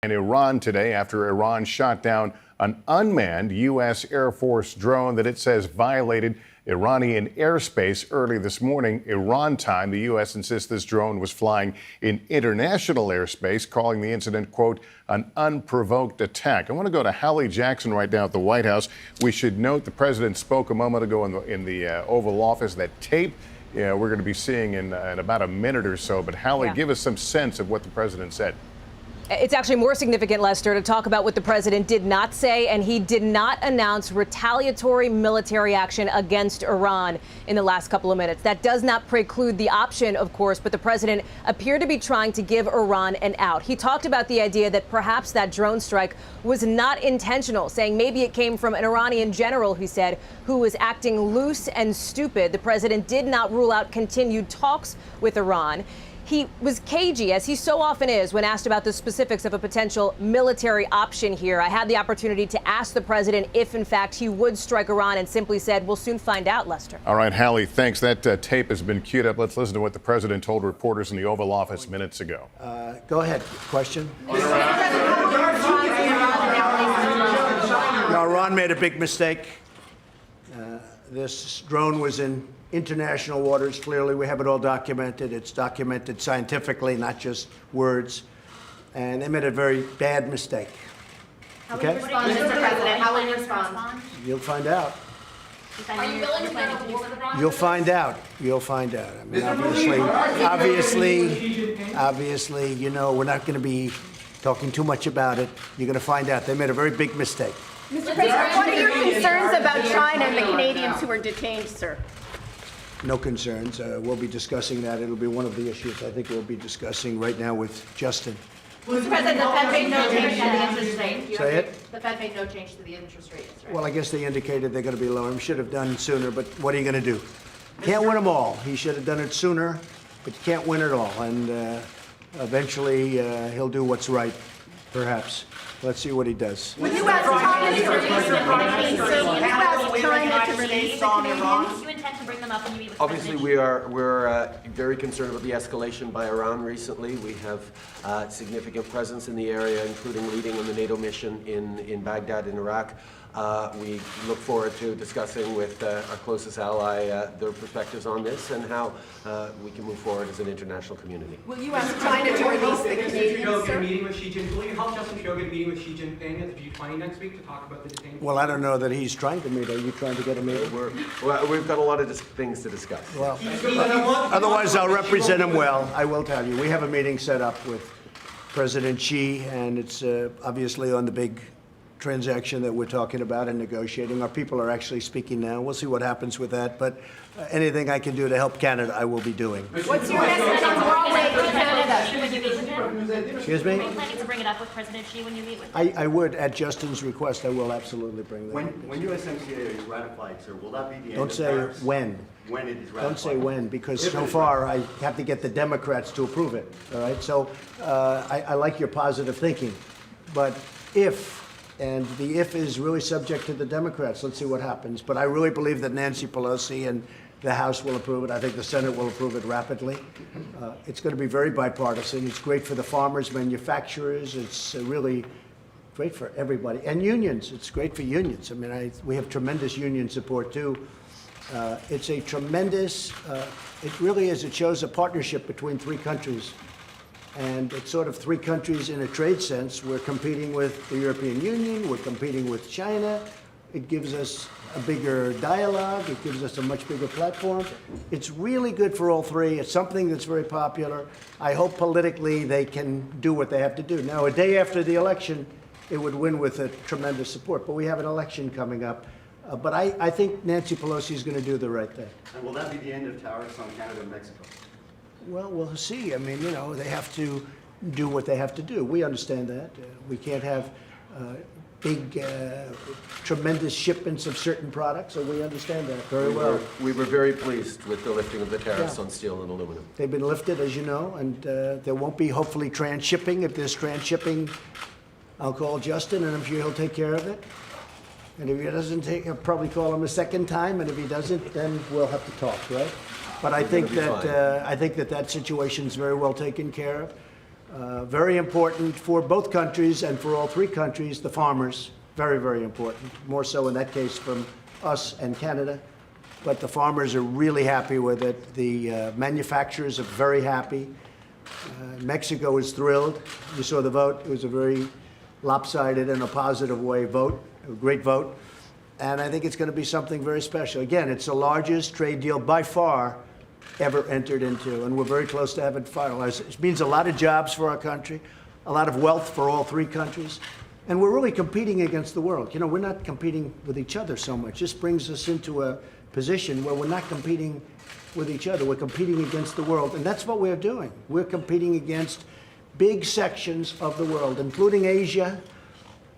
In Iran today after Iran shot down an unmanned U.S. Air Force drone that it says violated Iranian airspace early this morning, Iran time. The U.S. insists this drone was flying in international airspace, calling the incident, quote, an unprovoked attack. I want to go to Hallie Jackson right now at the White House. We should note the president spoke a moment ago in the Oval Office. That tape we're going to be seeing in about a minute or so. But Hallie, give us some sense of what the president said. It's actually more significant, Lester, to talk about what the president did not say, and he did not announce retaliatory military action against Iran in the last couple of minutes. That does not preclude the option, of course, but the president appeared to be trying to give Iran an out. He talked about the idea that perhaps that drone strike was not intentional, saying maybe it came from an Iranian general, he said, who was acting loose and stupid. The president did not rule out continued talks with Iran. He was cagey, as he so often is, when asked about the specifics of a potential military option here. I had the opportunity to ask the president if, in fact, he would strike Iran, and simply said, we'll soon find out, Lester. All right, Hallie, thanks. That tape has been queued up. Let's listen to what the president told reporters in the Oval Office minutes ago. Go ahead. Question? Iran made a big mistake. This drone was in international waters. Clearly, we have it all documented. It's documented scientifically, not just words. And they made a very bad mistake. How will you respond, Mr. President? How will you respond? You'll find out. Are you willing to go to war with Iran? You'll find out. You'll find out. I mean, obviously, you know, we're not going to be talking too much about it. You're going to find out. They made a very big mistake. Mr. President, what are your concerns about China and the Canadians who are detained, sir? No concerns. We'll be discussing that. It'll be one of the issues I think we'll be discussing right now with Justin. Mr. President, the Fed made no change to the interest rate. Say it? The Fed made no change to the interest rates, right? Well, I guess they indicated they're going to be lower. We should have done sooner, but what are you going to do? Can't win them all. He should have done it sooner, but you can't win it all. And eventually he'll do what's right, perhaps. Let's see what he does. Would you ask China to release the Canadians? Would you ask China to release the Canadians? Do you intend to bring them up when you meet with Obviously, President? we're very concerned about the escalation by Iran recently. We have significant presence in the area, including leading in the NATO mission in Baghdad in Iraq. We look forward to discussing with our closest ally their perspectives on this and how we can move forward as an international community. Will you ask China to release the Canadians, sir? Meeting with Xi Jinping. Will you help Justin Trudeau get a meeting with Xi Jinping at the G20 next week to talk about the detained? Well, I don't know that he's trying to meet. Are you trying to get a meeting? We've got a lot of things to discuss. Well, otherwise I'll represent him well. I will tell you. We have a meeting set up with President Xi, and it's obviously on the big transaction that we're talking about and negotiating. Our people are actually speaking now. We'll see what happens with that. But anything I can do to help Canada, I will be doing. What's your message on Huawei to Canada? Excuse me? Are you planning to bring it up with President Xi when you meet with him? I would, at Justin's request, I will absolutely bring that. When USMCA is ratified, sir, will that be the end Don't of say tariffs? when. When it is ratified. Don't say when, because so far I have to get the Democrats to approve it. All right. So I like your positive thinking, but if. And the if is really subject to the Democrats. Let's see what happens. But I really believe that Nancy Pelosi and the House will approve it. I think the Senate will approve it rapidly. It's going to be very bipartisan. It's great for the farmers, manufacturers. It's really great for everybody. And unions. It's great for unions. I mean, we have tremendous union support, too. It's a tremendous, it really is. It shows a partnership between three countries. And it's sort of three countries in a trade sense. We're competing with the European Union. We're competing with China. It gives us a bigger dialogue. It gives us a much bigger platform. It's really good for all three. It's something that's very popular. I hope politically they can do what they have to do. Now, a day after the election, it would win with a tremendous support. But we have an election coming up. But I think Nancy Pelosi is going to do the right thing. And will that be the end of tariffs on Canada and Mexico? Well, we'll see. I mean, you know, they have to do what they have to do. We understand that. We can't have big, tremendous shipments of certain products, so we understand that very well. We were very pleased with the lifting of the tariffs on steel and aluminum. They've been lifted, as you know, and there won't be, hopefully, transshipping. If there's transshipping, I'll call Justin, and I'm sure he'll take care of it. And if he doesn't I'll probably call him a second time, and if he doesn't, then we'll have to talk, right? But I think that that situation's very well taken care of. Very important for both countries and for all three countries, the farmers, very, very important. More so in that case from us and Canada. But the farmers are really happy with it. The manufacturers are very happy. Mexico is thrilled. You saw the vote. It was a very lopsided in a positive way vote, a great vote. And I think it's going to be something very special. Again, it's the largest trade deal by far ever entered into, and we're very close to having it finalized. It means a lot of jobs for our country, a lot of wealth for all three countries, and we're really competing against the world. You know, we're not competing with each other so much. This brings us into a position where we're not competing with each other. We're competing against the world, and that's what we're doing. We're competing against big sections of the world, including Asia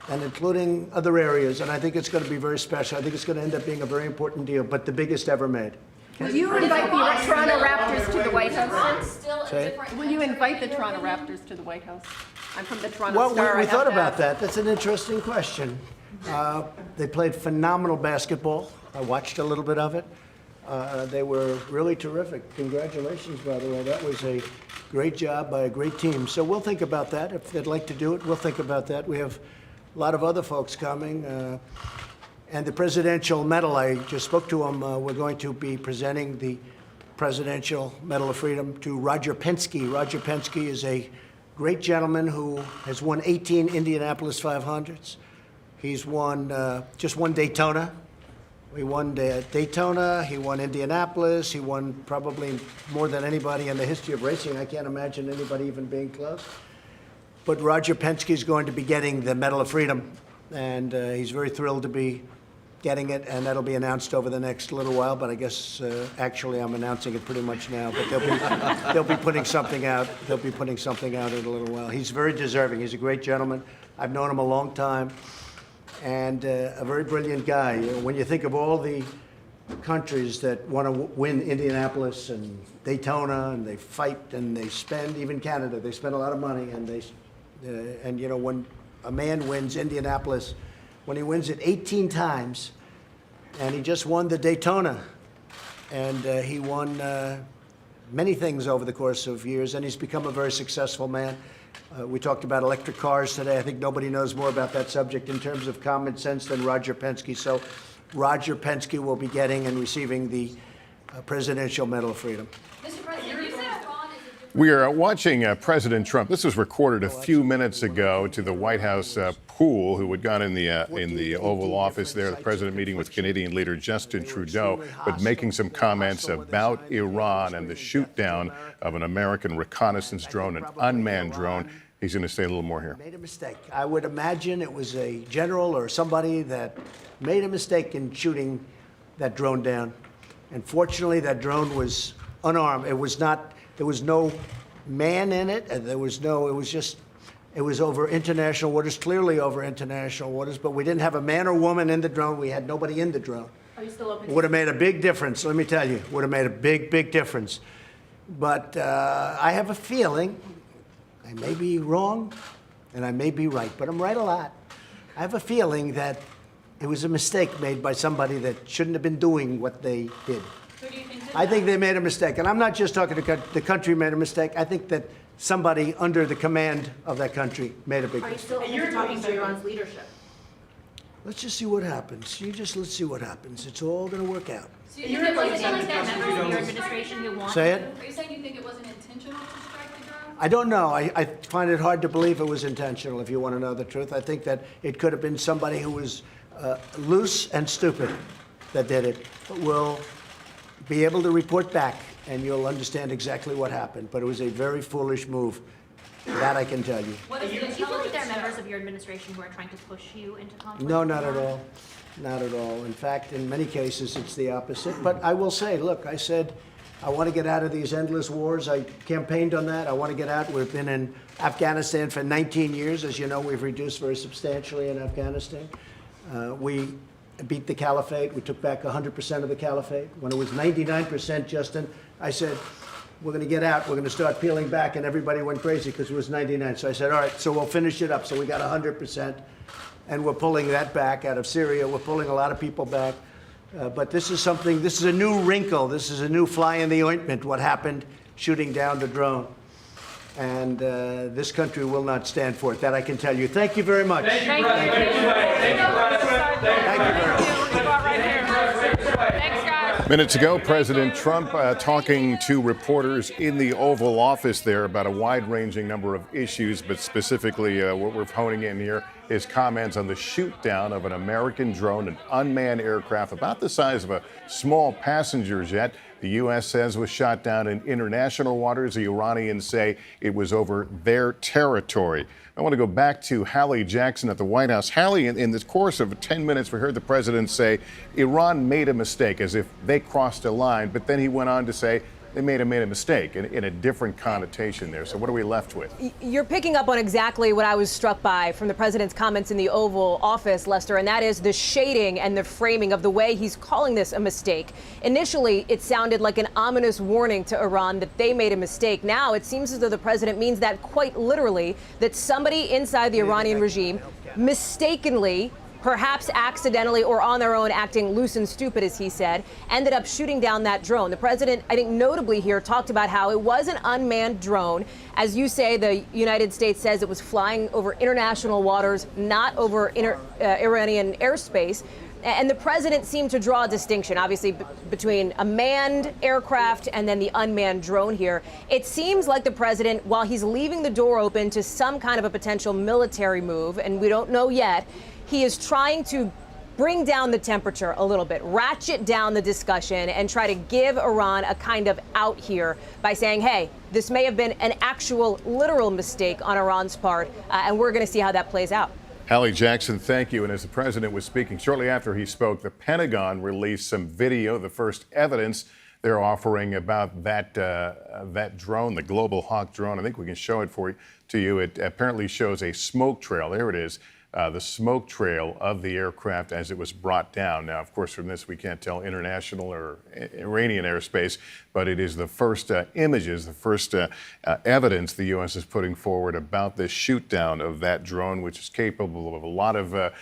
and including other areas, and I think it's going to be very special. I think it's going to end up being a very important deal, but the biggest ever made. Will you invite the Toronto Raptors to the White House? Say Will you invite the Toronto Raptors to the White House? I'm from the Toronto Well, Star. we I have thought to about ask. that. That's an interesting question. They played phenomenal basketball. I watched a little bit of it. They were really terrific. Congratulations, by the way. That was a great job by a great team. So we'll think about that. If they'd like to do it, we'll think about that. We have a lot of other folks coming. And the Presidential Medal, I just spoke to him. We're going to be presenting the Presidential Medal of Freedom to Roger Penske. Roger Penske is a great gentleman who has won 18 Indianapolis 500s. He's just won Daytona. He won Daytona, he won Indianapolis, he won probably more than anybody in the history of racing. I can't imagine anybody even being close. But Roger Penske is going to be getting the Medal of Freedom, and he's very thrilled to be getting it, and that'll be announced over the next little while, but I guess actually I'm announcing it pretty much now, but they'll be putting something out. They'll be putting something out in a little while. He's very deserving. He's a great gentleman. I've known him a long time, and a very brilliant guy. You know, when you think of all the countries that want to win Indianapolis and Daytona, and they fight and they spend, even Canada, they spend a lot of money, and you know, when a man wins Indianapolis, when he wins it 18 times, and he just won the Daytona, and he won many things over the course of years, and he's become a very successful man. We talked about electric cars today. I think nobody knows more about that subject in terms of common sense than Roger Penske. So Roger Penske will be getting and receiving the Presidential Medal of Freedom. Mr. President, you said Iran is a We are watching President Trump. This was recorded a few minutes ago to the White House pool, who had gone in the Oval Office there, the president meeting with Canadian leader Justin Trudeau, but making some comments about Iran and the shoot down of an American reconnaissance drone, an unmanned drone. He's going to say a little more here. Made a mistake. I would imagine it was a general or somebody that made a mistake in shooting that drone down. And fortunately, that drone was unarmed. It was not, there was no man in it, and it was over international waters, clearly over international waters, but we didn't have a man or woman in the drone. We had nobody in the drone. Are you still open? It would have made a big difference, let me tell you. Would have made a big, big difference. But I have a feeling, I may be wrong and I may be right, but I'm right a lot. I have a feeling that it was a mistake made by somebody that shouldn't have been doing what they did. Who do you think did I that? think they made a mistake. And I'm not just talking to the country made a mistake. I think that somebody under the command of that country made a big Are you mistake. still open to talking to Iran's leadership? Let's just see what happens. Let's see what happens. It's all going to work out. So you think it was like there members of your administration who want Say it? Are you saying you think it wasn't intentional to strike the drone? I don't know. I find it hard to believe it was intentional, if you want to know the truth. I think that it could have been somebody who was loose and stupid that did it. But we'll be able to report back, and you'll understand exactly what happened. But it was a very foolish move. That I can tell you. What is the do you feel like there are members of your administration who are trying to push you into conflict? No, with not at Iran? all. Not at all. In fact, in many cases, it's the opposite. But I will say, look, I said, I want to get out of these endless wars. I campaigned on that. I want to get out. We've been in Afghanistan for 19 years. As you know, we've reduced very substantially in Afghanistan. We beat the caliphate. We took back 100% of the caliphate. When it was 99%, Justin, I said, we're going to get out. We're going to start peeling back. And everybody went crazy because it was 99. So I said, all right, so we'll finish it up. So we got 100%. And we're pulling that back out of Syria. We're pulling a lot of people back. But this is something, this is a new wrinkle. This is a new fly in the ointment, what happened shooting down the drone. and this country will not stand for it. That I can tell you. Thank you very much. Thank you. Thank you very much. Thanks, guys. Minutes ago, President Trump talking to reporters in the Oval Office there about a wide-ranging number of issues, but specifically what we're honing in here is comments on the shoot-down of an American drone, an unmanned aircraft about the size of a small passenger jet. The U.S. says was shot down in international waters. The Iranians say it was over their territory. I want to go back to Hallie Jackson at the White House. Hallie, in the course of 10 minutes, we heard the president say Iran made a mistake, as if they crossed a line, but then he went on to say they made a mistake in a different connotation there. So what are we left with? You're picking up on exactly what I was struck by from the president's comments in the Oval Office, Lester, and that is the shading and the framing of the way he's calling this a mistake. Initially, it sounded like an ominous warning to Iran that they made a mistake. Now it seems as though the president means that quite literally, that somebody inside the Iranian regime mistakenly, perhaps accidentally or on their own, acting loose and stupid, as he said, ended up shooting down that drone. The president, I think notably here, talked about how it was an unmanned drone. As you say, the United States says it was flying over international waters, not over Iranian airspace. And the president seemed to draw a distinction, obviously, between a manned aircraft and then the unmanned drone here. It seems like the president, while he's leaving the door open to some kind of a potential military move, and we don't know yet, he is trying to bring down the temperature a little bit, ratchet down the discussion, and try to give Iran a kind of out here by saying, hey, this may have been an actual literal mistake on Iran's part, and we're going to see how that plays out. Hallie Jackson, thank you. And as the president was speaking, shortly after he spoke, the Pentagon released some video, the first evidence they're offering about that drone, the Global Hawk drone. I think we can show it to you. It apparently shows a smoke trail. There it is. The smoke trail of the aircraft as it was brought down. Now, of course, from this, we can't tell international or Iranian airspace, but it is the first images, the first evidence the U.S. is putting forward about this shoot down of that drone, which is capable of a lot of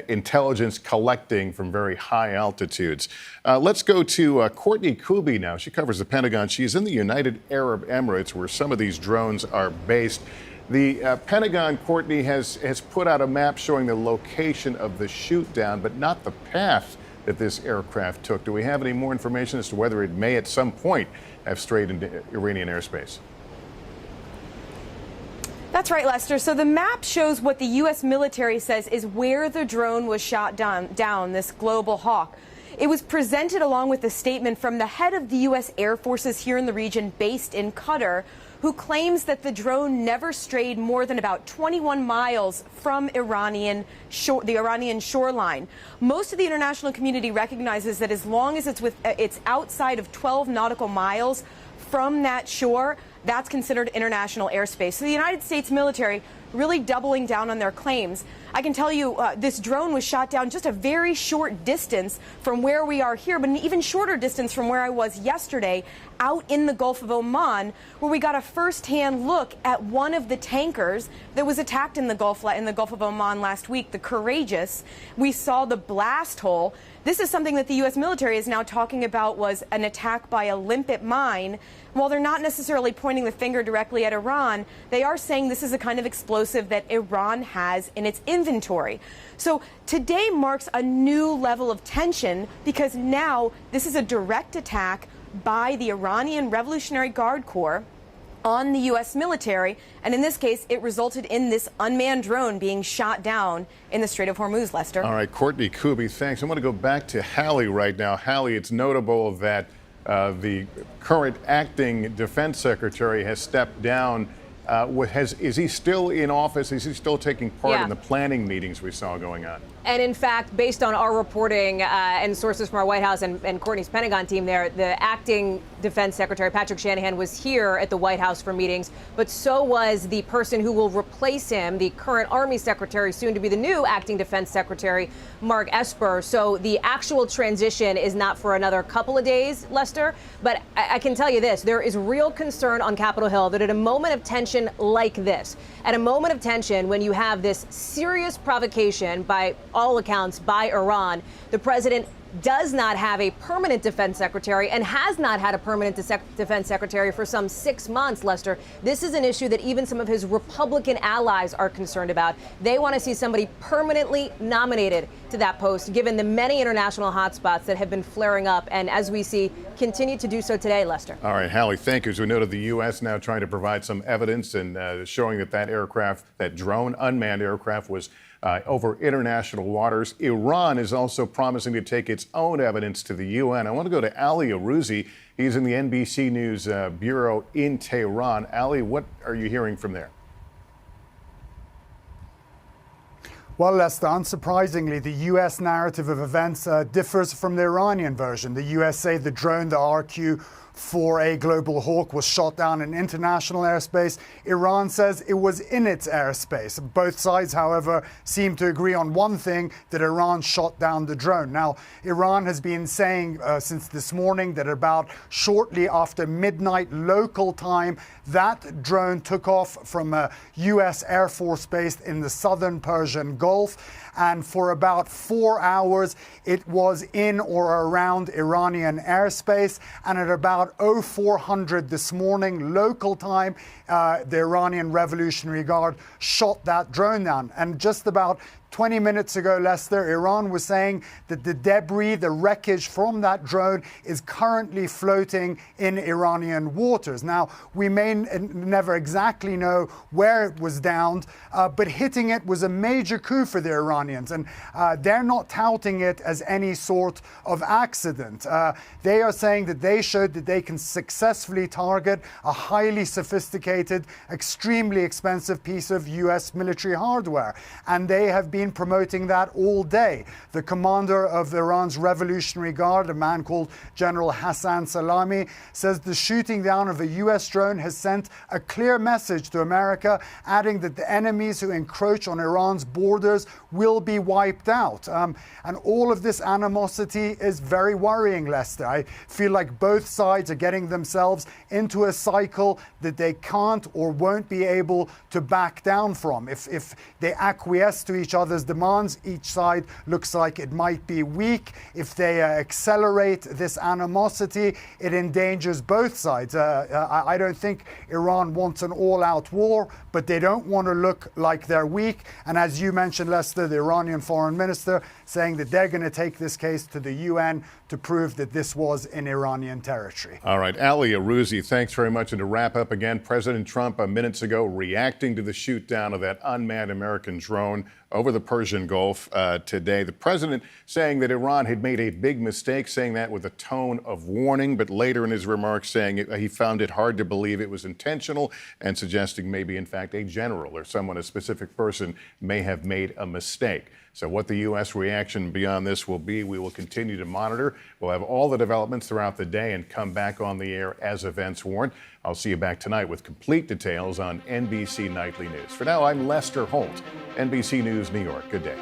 intelligence collecting from very high altitudes. Let's go to Courtney Kuby now. She covers the Pentagon. She's in the United Arab Emirates, where some of these drones are based. The Pentagon, Courtney, has put out a map showing the location of the shoot down, but not the path that this aircraft took. Do we have any more information as to whether it may at some point have strayed into Iranian airspace? That's right, Lester. So the map shows what the U.S. military says is where the drone was shot down, this Global Hawk. It was presented along with a statement from the head of the U.S. Air Forces here in the region based in Qatar, who claims that the drone never strayed more than about 21 miles from the Iranian shoreline. Most of the international community recognizes that as long as it's outside of 12 nautical miles from that shore, that's considered international airspace. So the United States military really doubling down on their claims. I can tell you this drone was shot down just a very short distance from where we are here, but an even shorter distance from where I was yesterday out in the Gulf of Oman, where we got a first-hand look at one of the tankers that was attacked in the Gulf of Oman last week, the Courageous. We saw the blast hole. This is something that the U.S. military is now talking about was an attack by a limpet mine. While they're not necessarily pointing the finger directly at Iran, they are saying this is a kind of explosive that Iran has in its inventory. So today marks a new level of tension because now this is a direct attack by the Iranian Revolutionary Guard Corps on the U.S. military, and in this case, it resulted in this unmanned drone being shot down in the Strait of Hormuz, Lester. All right, Courtney Kuby, thanks. I want to go back to Hallie right now. Hallie, it's notable that the current acting defense secretary has stepped down. Is he still in office? Is he still taking part in the planning meetings we saw going on? And in fact, based on our reporting and sources from our White House and Courtney's Pentagon team there, the acting defense secretary, Patrick Shanahan, was here at the White House for meetings, but so was the person who will replace him, the current Army secretary, soon to be the new acting defense secretary, Mark Esper. So the actual transition is not for another couple of days, Lester, but I can tell you this, there is real concern on Capitol Hill that at a moment of tension like this, at a moment of tension when you have this serious provocation by all accounts by Iran, the president does not have a permanent defense secretary and has not had a permanent defense secretary for some 6 months, Lester. This is an issue that even some of his Republican allies are concerned about. They want to see somebody permanently nominated to that post, given the many international hotspots that have been flaring up and, as we see, continue to do so today, Lester. All right, Hallie, thank you. As we noted, the U.S. now trying to provide some evidence and showing that aircraft, that drone unmanned aircraft, was over international waters. Iran is also promising to take its own evidence to the UN. I want to go to Ali Arouzi. He's in the NBC News Bureau in Tehran. Ali, what are you hearing from there? Well, Lester, unsurprisingly, the U.S. narrative of events differs from the Iranian version. The U.S. say the drone, the RQ-4A Global Hawk, was shot down in international airspace. Iran says it was in its airspace. Both sides, however, seem to agree on one thing, that Iran shot down the drone. Now, Iran has been saying since this morning that about shortly after midnight local time, that drone took off from a U.S. Air Force base in the southern Persian Gulf. And for about 4 hours, it was in or around Iranian airspace. And at about 0400 this morning, local time, the Iranian Revolutionary Guard shot that drone down. And just about 20 minutes ago, Lester, Iran was saying that the debris, the wreckage from that drone is currently floating in Iranian waters. Now, we may never exactly know where it was downed, but hitting it was a major coup for the Iranians. And they're not touting it as any sort of accident. They are saying that they showed that they can successfully target a highly sophisticated, extremely expensive piece of U.S. military hardware. And they have been promoting that all day. The commander of Iran's Revolutionary Guard, a man called General Hassan Salami, says the shooting down of a U.S. drone has sent a clear message to America, adding that the enemies who encroach on Iran's borders will be wiped out. And all of this animosity is very worrying, Lester. I feel like both sides are getting themselves into a cycle that they can't or won't be able to back down from. If they acquiesce to each other's demands, each side looks like it might be weak. If they accelerate this animosity, it endangers both sides. I don't think Iran wants an all-out war, but they don't want to look like they're weak. And as you mentioned, Lester, the Iranian foreign minister saying that they're going to take this case to the UN to prove that this was in Iranian territory. All right, Ali Arouzi, thanks very much. And to wrap up again, President Trump minutes ago reacting to the shoot down of that unmanned American drone over the Persian Gulf today. The president saying that Iran had made a big mistake, saying that with a tone of warning, but later in his remarks saying he found it hard to believe it was intentional and suggesting maybe, in fact, a general or someone, a specific person, may have made a mistake. So what the U.S. reaction beyond this will be, we will continue to monitor. We'll have all the developments throughout the day and come back on the air as events warrant. I'll see you back tonight with complete details on NBC Nightly News. For now, I'm Lester Holt, NBC News, New York. Good day.